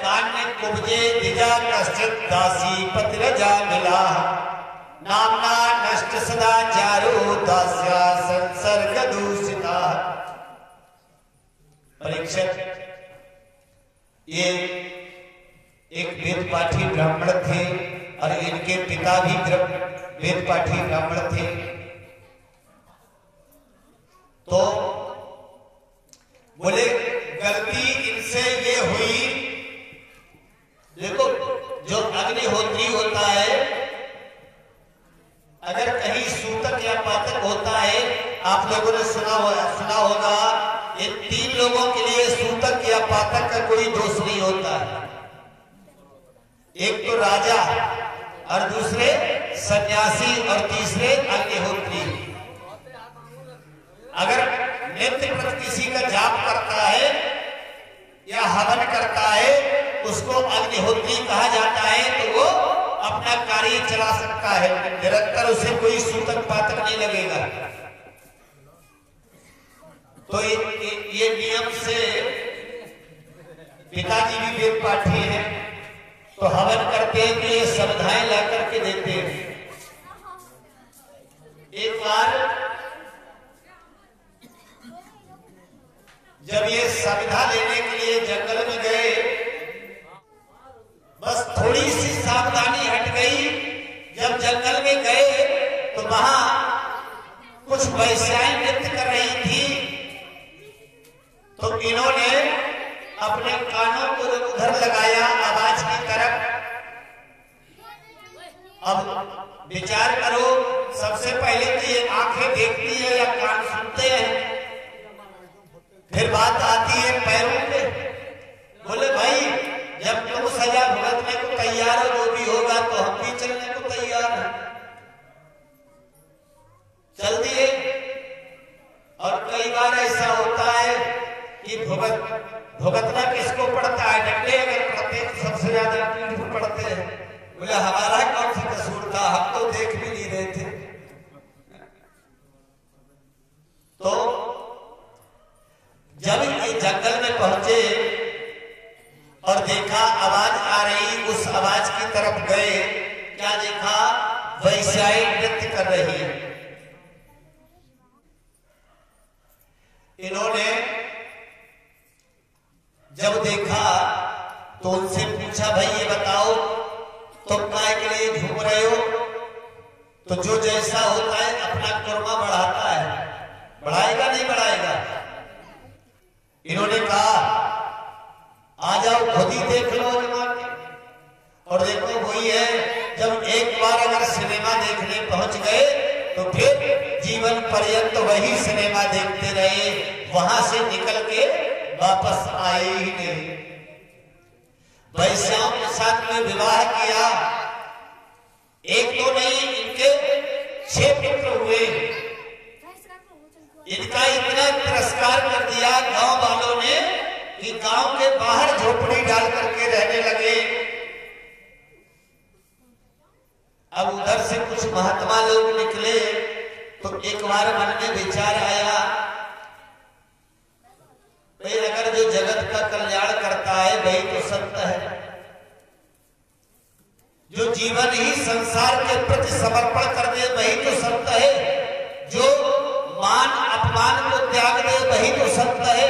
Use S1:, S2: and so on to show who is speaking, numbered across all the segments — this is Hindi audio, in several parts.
S1: कान्य कुब्जे दिजा कश्चित दासी पतिरजा मिला नामना नष्ट सदाचारो दास्या संसर्ग दूषिता। परीक्षित, ये एक वेद पाठी ब्राह्मण थे और इनके पिता भी वेद पाठी ब्राह्मण थे। तो बोले गलती इनसे ये हुई, देखो जो अग्निहोत्री होता है, अगर कहीं सूतक या पातक होता है, आप लोगों ने सुना होगा, इन तीन लोगों के लिए सूतक या पातक का कोई दोष नहीं होता है। एक तो राजा और दूसरे सन्यासी और तीसरे अग्निहोत्री। अगर नित्य प्रति किसी का जाप करता है या हवन करता है, उसको अग्निहोत्री कहा जाता है, तो वो अपना कार्य चला सकता है, निरंतर उसे कोई सूतक पातक नहीं लगेगा। तो ये नियम से पिताजी भी वेद पाठी हैं, तो हवन करते हैं तो ये सविधाएं ला करके देते हैं। एक बार जब ये सविधा लेने के लिए जंगल में गए, बस थोड़ी सी सावधानी हट गई। जब जंगल में गए तो वहां कुछ वैश्याएं नृत्य कर रही थी, तो इन्होंने अपने कानों को उधर लगाया आवाज की तरफ। अब विचार करो, सबसे पहले तो ये आंखें देखती है या कान सुनते हैं, फिर बात आती है पैरों पे। बोले भाई, जब तुम सजा भुगतने को तैयार हो, जो भी होगा, तो हम भी चलने को तैयार हैं। चल दिए। और कई बार ऐसा होता है कि भुगतना किसको पड़ता है? डंडे अगर पड़ते हैं तो सबसे ज्यादा पीठ पर पड़ते हैं। बोले हमारा कौन सा कसूर था, हम तो देख भी नहीं रहे थे। तो जब ये जंगल में पहुंचे और देखा आवाज आ रही, उस आवाज की तरफ गए, क्या देखा? वैश्याएं नृत्य कर रही है। इन्होंने जब देखा तो उनसे पूछा, भाई ये बताओ तुम काय के लिए घूम रहे हो? तो जो जैसा होता है अपना कर्मा बढ़ाता है, बढ़ाएगा नहीं बढ़ाएगा? इन्होंने कहा आ जाओ, खुद ही देख लो आजमा के। और देखो वही है, जब एक बार अगर सिनेमा देखने पहुंच गए तो फिर जीवन पर्यंत वही सिनेमा देखते रहे, वहां से निकल के वापस आए ही नहीं। वैश्याओं के साथ में विवाह किया, एक तो नहीं, इनके 6 पुत्र हुए। इनका इतना तिरस्कार कर दिया गांव वालों ने कि गांव के बाहर झोपड़ी डाल करके रहने लगे। अब उधर से कुछ महात्मा लोग निकले तो एक बार मन में विचार आया, भाई अगर जो जगत का कल्याण करता है वही तो संत है, जो जीवन ही संसार के प्रति समर्पण कर दे वही तो संत है, जो मान अपमान को त्याग दे वही तो संत है,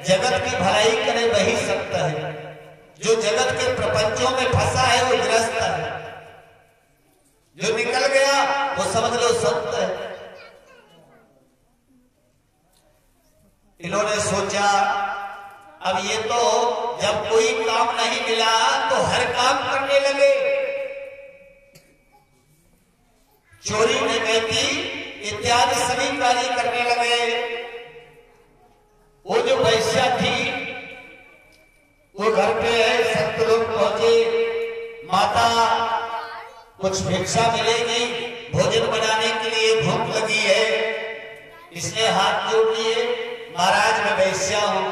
S1: जगत की भलाई करे वही संत है, जो जगत के प्रपंचों में फंसा है वो ग्रस्त है, जो निकल गया वो समझ लो संत है। इन्होंने सोचा अब ये तो जब कोई काम नहीं मिला तो हर काम करने लगे, चोरी डकैती इत्यादि सभी कार्य करने लगे। वो जो वैश्या थी वो घर पे है, संत लोग पहुंचे, माता कुछ भिक्षा मिलेगी, भोजन बनाने के लिए भूख लगी है, इसलिए हाथ जोड़ लिए, महाराज मैं वैश्या हूं,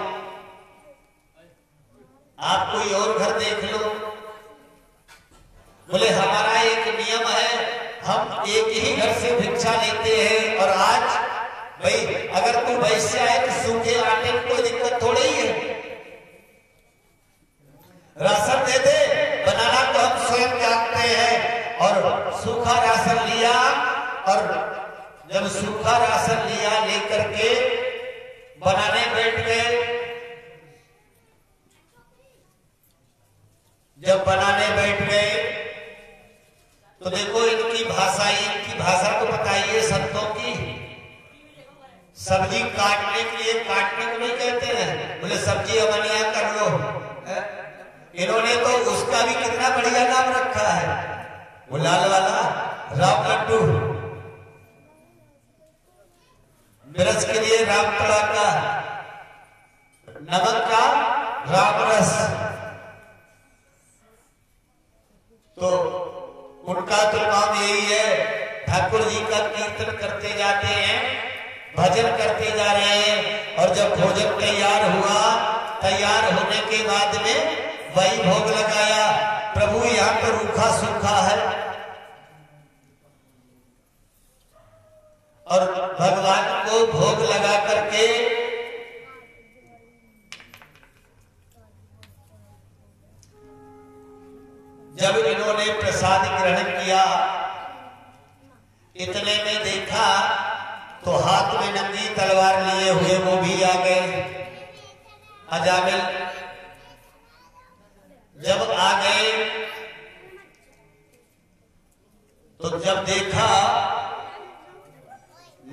S1: आप कोई और घर देख लो। बोले हमारा एक नियम है, हम एक ही घर से भिक्षा लेते हैं, और आज भाई अगर तू वैश्या है तो सूखे आटे में कोई दिक्कत थोड़ी है, सूखा राशन लिया, और जब सूखा राशन लिया लेकर के बनाने बैठ गए। जब बनाने बैठ गए तो देखो इनकी भाषा तो बताइए संतों की। सब्जी काटने के लिए काटने को नहीं कहते हैं, बोले सब्जी अमनिया कर लो। इन्होंने तो उसका भी कितना बढ़िया नाम रखा है, वो लाल वाला राम लड्डू, मिर्च के लिए राम तड़का, नमक का राम रस। तो उनका तो काम यही है, ठाकुर जी का कीर्तन करते जाते हैं, भजन करते जा रहे हैं। और जब भोजन तैयार हुआ, तैयार होने के बाद में वही भोग लगाया। प्रभु यहाँ तो रूखा सूखा है, और भगवान को भोग लगा करके जब इन्होंने प्रसाद ग्रहण किया, इतने में देखा तो हाथ में नंगी तलवार लिए हुए वो भी आ गए। अजामिल जब आ गए तो जब देखा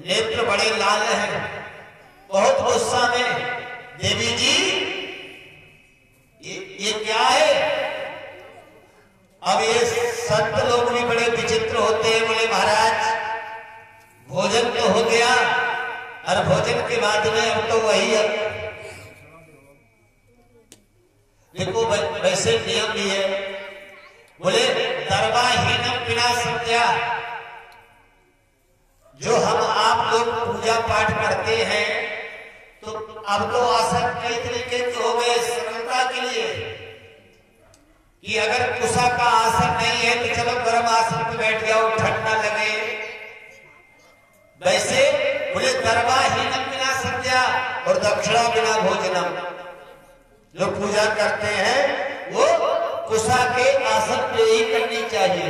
S1: नेत्र बड़े लाल हैं, बहुत गुस्सा में, देवी जी ये क्या है? अब ये संत लोग भी बड़े विचित्र होते हैं। बोले महाराज भोजन तो हो गया, और भोजन के बाद में अब तो वही है। देखो वैसे नियम भी है, बोले दरबाहीनम बिना संध्या, जो हम आप लोग पूजा पाठ करते हैं तो अब तो आसन कई तरीके के हो गए सरलता के लिए, कि अगर कुशा का आसन नहीं है तो चलो गर्म आसन पे बैठ जाओ, ठंड ना लगे। वैसे बोले दरबाहीनम बिना संध्या और दक्षिणा बिना भोजनम, जो पूजा करते हैं वो कुशा के आसन पे ही करनी चाहिए,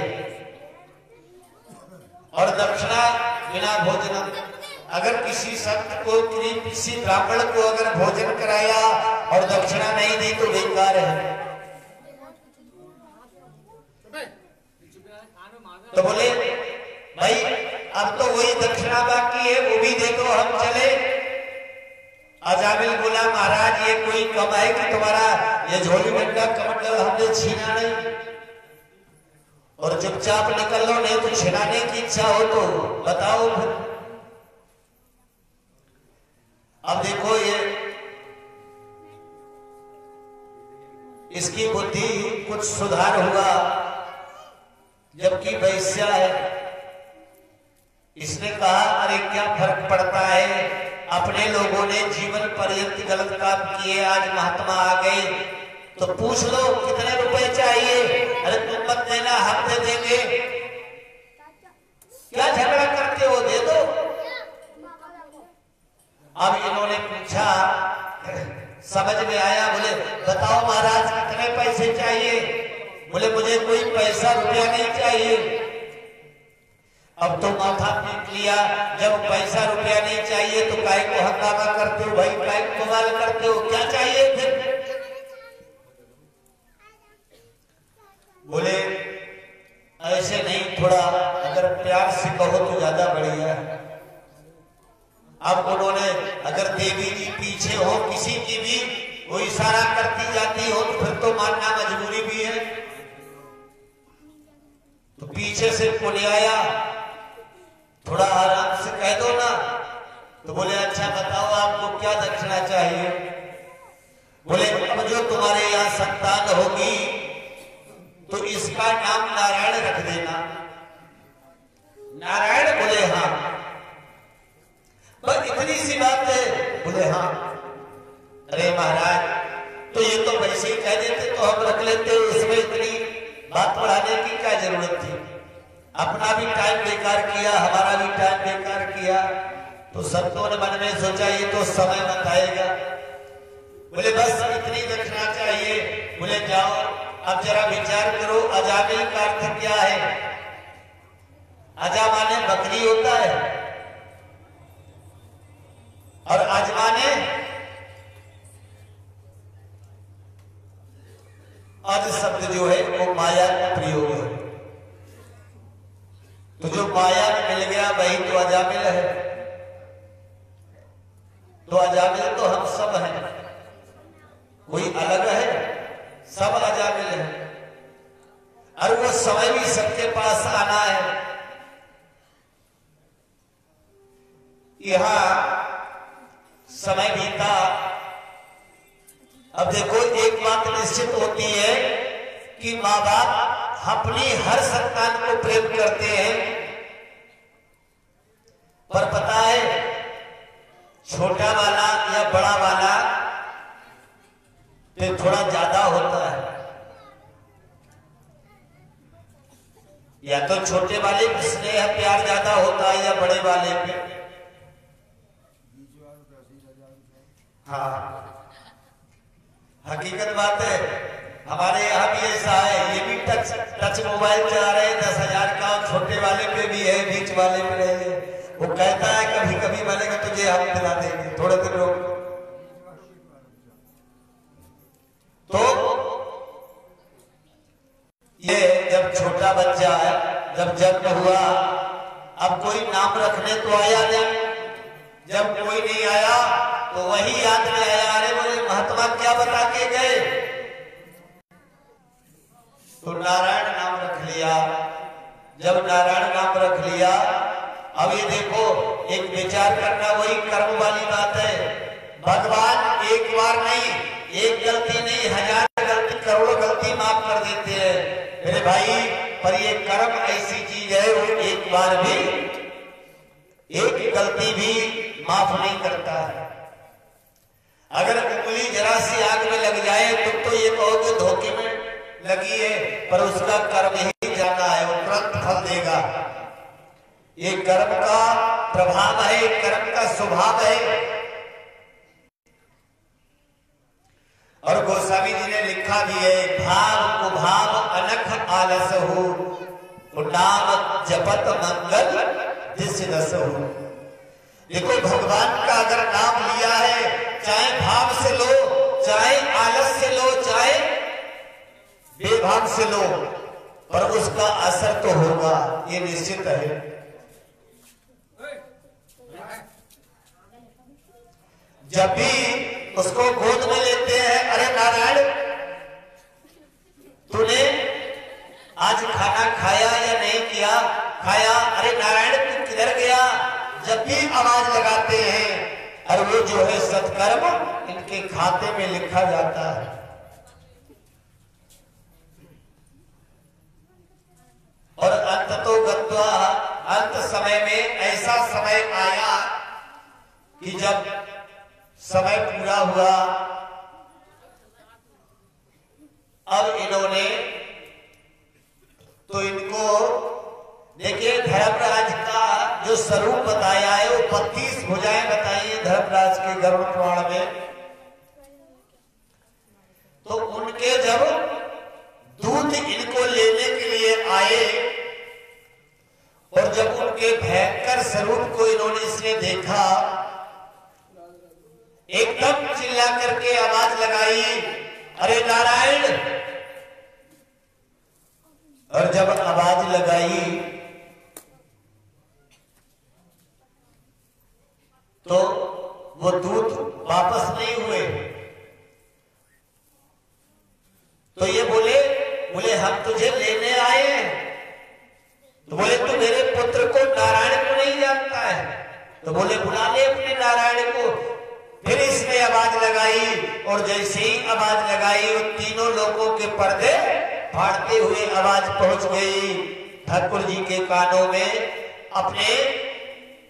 S1: और दक्षिणा बिना भोजनम। अगर किसी संत को, किसी ब्राह्मण को अगर भोजन कराया और दक्षिणा नहीं दी तो बेकार है। तो बोले भाई अब तो वही दक्षिणा बाकी है, वो भी दे दो, हम चले। अजामिल बोला महाराज ये कोई कम है कि तुम्हारा ये झोली डंडा कमंडल हमने छीना नहीं, और चुपचाप निकल लो, नहीं तो छिनाने की इच्छा हो तो बताओ फिर। अब देखो ये इसकी बुद्धि कुछ सुधार हुआ, जबकि वैश्या है। इसने कहा अरे क्या फर्क पड़ता है, अपने लोगों ने जीवन पर्यंत गलत काम किए, आज महात्मा आ गए तो पूछ लो कितने रुपए चाहिए, अरे तुम मत देना हम दे देंगे, क्या झगड़ा करते हो, दे दो। अब इन्होंने पूछा, समझ में आया, बोले बताओ महाराज कितने पैसे चाहिए? बोले मुझे कोई पैसा रुपया नहीं चाहिए। अब तो माथा पीट लिया, जब पैसा रुपया नहीं चाहिए तो काय को हंगामा करते हो भाई, काय को बवाल करते हो, क्या चाहिए फिर? बोले ऐसे नहीं, थोड़ा अगर प्यार से कहो तो ज्यादा बढ़िया है। अब उन्होंने, अगर देवी जी पीछे हो किसी की भी, वो इशारा करती जाती हो तो फिर तो मानना मजबूरी भी है। तो पीछे से कोई आया, थोड़ा आराम से कह दो ना। तो बोले अच्छा बताओ आपको क्या दक्षिणा चाहिए? बोले अब जो तुम्हारे यहाँ संतान होगी तो इसका नाम नारायण रख देना। नारायण? बोले हाँ। बस इतनी सी बात है? बोले हाँ। अरे महाराज तो ये तो वैसे ही कह देते तो हम रख लेते, इसमें इतनी बात बढ़ाने की क्या जरूरत थी? अपना भी टाइम बेकार किया, हमारा भी टाइम बेकार किया। तो संतों ने मन में सोचा ये तो समय बताएगा। बोले बस इतनी दक्षिणा चाहिए। बोले जाओ अब जरा विचार करो, अजामिल का अर्थ क्या है? अजा माने बकरी होता है और अज माने अज शब्द जो है वो माया का प्रयोग है। तो जो माया में मिल गया वही तो अजामिल है। तो अजामिल तो हम सब हैं, कोई अलग है, सब अजामिल है। और वो समय भी सबके पास आना है। यहां समय बीता। अब देखो एक बात निश्चित होती है कि माँ बाप अपनी हर संतान को प्रेम करते हैं, पर पता है छोटा वाला या बड़ा वाला पे थोड़ा ज्यादा होता है। या तो छोटे वाले पे स्नेह प्यार ज्यादा होता है या बड़े वाले पे। हाँ, हकीकत बात है। हमारे यहाँ भी ऐसा है, ये भी टच मोबाइल चला रहे हैं 10,000 का, छोटे वाले पे भी है, बीच वाले पे रहे। वो कहता है कभी कभी बनेगा तुझे हम दिला देंगे, थोड़े दिन रोक। तो ये जब छोटा बच्चा है, जब जन्म हुआ, अब कोई नाम रखने तो आया नहीं। जब कोई नहीं आया तो वही याद में आया, अरे बोले महात्मा क्या बता के गए? तो नारायण नाम रख लिया। जब नारायण नाम रख लिया, अब ये देखो एक विचार करना, वही कर्म वाली बात है। भगवान एक बार नहीं, एक गलती नहीं, 1000 गलती, करोड़ों गलती माफ कर देते हैं मेरे भाई। पर ये कर्म ऐसी चीज है, वो एक बार भी, एक गलती भी माफ नहीं करता है। अगर उंगली जरा सी आग में लग जाए तो ये कहोगे धोखे में लगी है, पर उसका कर्म ही जाना है, वो तुरंत फल देगा। ये कर्म का प्रभाव है, कर्म का स्वभाव है। और गोस्वामी जी ने लिखा भी है, भाव कुभाव अनख आलस हो, नाम जपत मंगल दिस दस हो। देखो भगवान का अगर नाम लिया है, चाहे भाव से लो, चाहे आलस से लो, चाहे बेभाव से लो, पर उसका असर तो होगा, ये निश्चित है। जब भी उसको गोद में लेते हैं, अरे नारायण तूने आज खाना खाया या नहीं किया? खाया। अरे नारायण तू किधर गया? जब भी आवाज लगाते हैं, और वो जो है सत्कर्म इनके खाते में लिखा जाता है। और अंत तो गत्वा, अंत समय में ऐसा समय आया कि जब समय पूरा हुआ, अब इन्होंने तो इनको देखिए धर्मराज का जो स्वरूप बताया है, वो 32 भुजाएं बताई है धर्मराज के गरुड़ पुराण में। तो उनके जब दूत इनको लेने के लिए आए, और जब उनके भयंकर स्वरूप को इन्होंने इसने देखा, एकदम चिल्ला करके आवाज लगाई, अरे नारायण। और जब आवाज लगाई तो वो दूत वापस नहीं हुए। तो ये बोले हम तुझे लेने आए हैं। तो बोले तू मेरे पुत्र को, नारायण को नहीं जानता है? तो बोले बुला ले अपने नारायण को। फिर इसने आवाज लगाई, और जैसे ही आवाज लगाई, वो तीनों लोगों के पर्दे फाड़ते हुए आवाज पहुंच गई ठाकुर जी के कानों में। अपने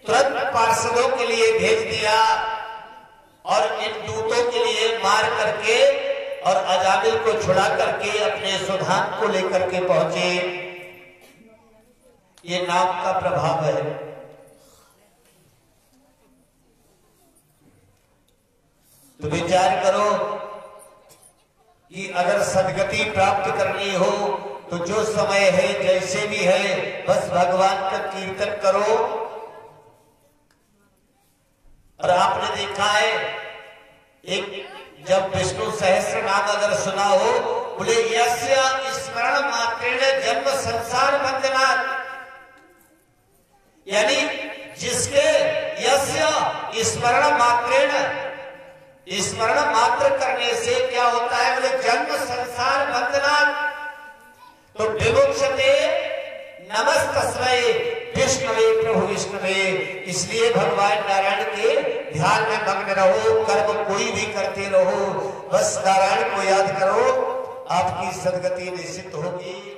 S1: तुरंत पार्षदों के लिए भेज दिया, और इन दूतों के लिए मार करके और अजामिल को छुड़ा करके अपने सुधान को लेकर के पहुंचे। ये नाम का प्रभाव है। तो विचार करो कि अगर सदगति प्राप्त करनी हो तो जो समय है जैसे भी है बस भगवान का कीर्तन करो। और आपने देखा है एक जब विष्णु सहस्त्र नाम अगर सुना हो, बोले यस्य स्मरण मात्रेण जन्म संसार बंधनात्, यानी जिसके यस्य स्मरण मात्रेण, स्मरण मात्र करने से क्या होता है, बोले जन्म संसार बंधनात्। तो विमुक्षते नमस्तस्मै विष्णुवे प्रभु विष्णुवे। इसलिए भगवान नारायण के ध्यान में मग्न रहो, कर्म कोई भी करते रहो, बस नारायण को याद करो, आपकी सदगति निश्चित होगी।